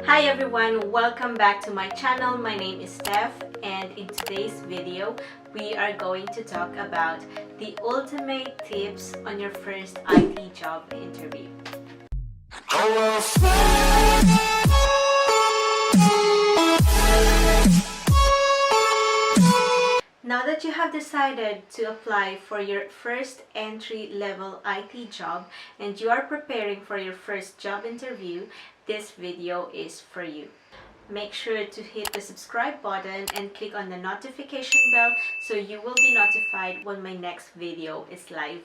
Hi everyone, welcome back to my channel. My name is Steph, and in today's video we are going to talk about the ultimate tips on your first IT job interview. Now that you have decided to apply for your first entry-level IT job and you are preparing for your first job interview, this video is for you. Make sure to hit the subscribe button and click on the notification bell so you will be notified when my next video is live.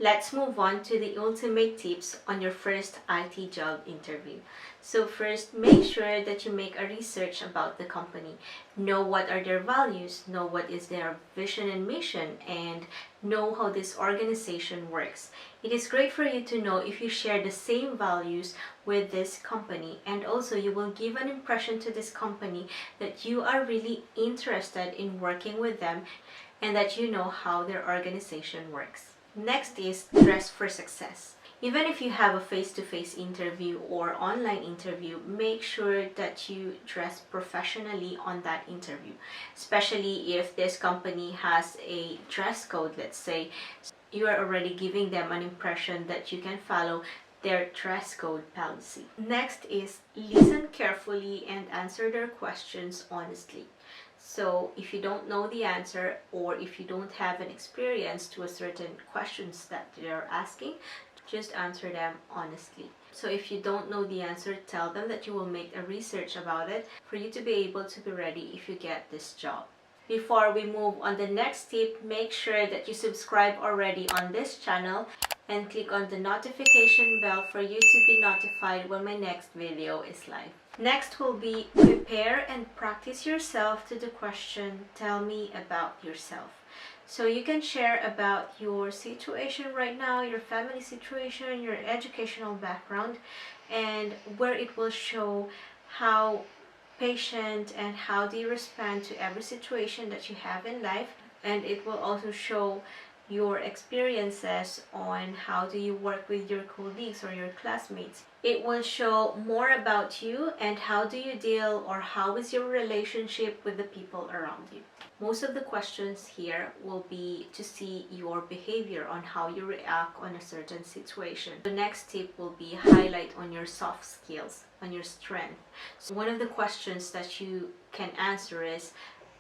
Let's move on to the ultimate tips on your first IT job interview. So first, make sure that you make a research about the company. Know what are their values, know what is their vision and mission, and know how this organization works. It is great for you to know if you share the same values with this company, and also you will give an impression to this company that you are really interested in working with them and that you know how their organization works. Next is dress for success. Even if you have a face-to-face interview or online interview, make sure that you dress professionally on that interview, especially if this company has a dress code. Let's say you are already giving them an impression that you can follow their dress code policy. Next is listen carefully and answer their questions honestly. So if you don't know the answer, or if you don't have an experience to a certain questions that they're asking, just answer them honestly. So if you don't know the answer, tell them that you will make a research about it for you to be able to be ready if you get this job. Before we move on the next tip, make sure that you subscribe already on this channel and click on the notification bell for you to be notified when my next video is live. Next will be prepare and practice yourself to the question, tell me about yourself. So you can share about your situation right now, your family situation, your educational background, and where it will show how patient and how do you respond to every situation that you have in life, and it will also show your experiences on how do you work with your colleagues or your classmates. It will show more about you and how do you deal, or how is your relationship with the people around you. Most of the questions here will be to see your behavior on how you react on a certain situation. The next tip will be highlight on your soft skills, on your strength. So one of the questions that you can answer is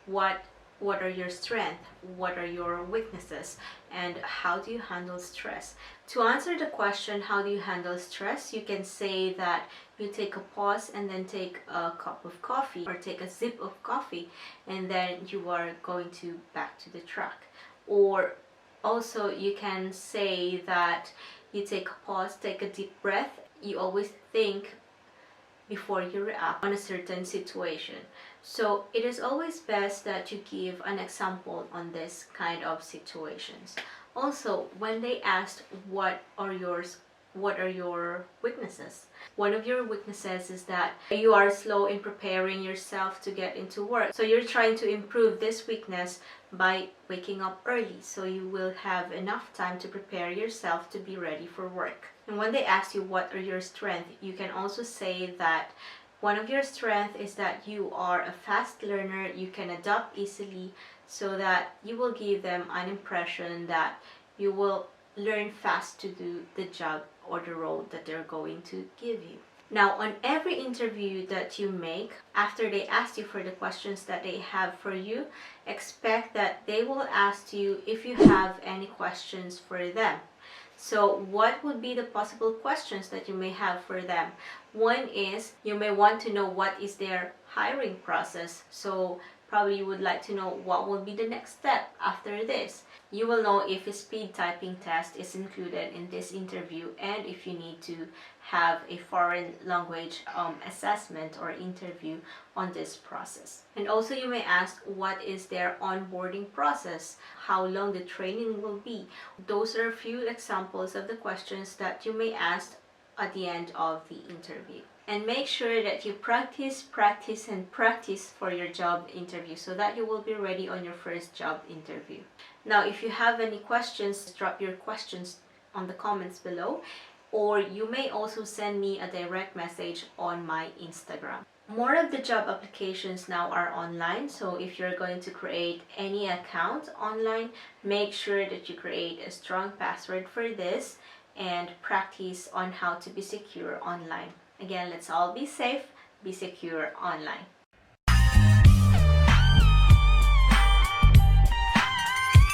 what are your strengths, what are your weaknesses, and how do you handle stress? To answer the question, how do you handle stress, you can say that you take a pause and then take a cup of coffee or take a sip of coffee, and then you are going to back to the track. Or also you can say that you take a pause, take a deep breath. You always think before you react on a certain situation. So it is always best that you give an example on this kind of situations. Also, when they asked what are your weaknesses, one of your weaknesses is that you are slow in preparing yourself to get into work. So you're trying to improve this weakness by waking up early, so you will have enough time to prepare yourself to be ready for work. And when they ask you what are your strengths, you can also say that one of your strengths is that you are a fast learner, you can adapt easily, so that you will give them an impression that you will learn fast to do the job or the role that they're going to give you. Now, on every interview that you make, after they ask you for the questions that they have for you, expect that they will ask you if you have any questions for them. So what would be the possible questions that you may have for them? One is you may want to know what is their hiring process. So probably you would like to know what will be the next step after this. You will know if a speed typing test is included in this interview, and if you need to have a foreign language assessment or interview on this process. And also you may ask what is their onboarding process, how long the training will be. Those are a few examples of the questions that you may ask at the end of the interview. And make sure that you practice for your job interview so that you will be ready on your first job interview. Now, if you have any questions, drop your questions on the comments below, or you may also send me a direct message on my Instagram. More of the job applications now are online, so if you're going to create any account online, make sure that you create a strong password for this and practice on how to be secure online. Again, let's all be safe, be secure online.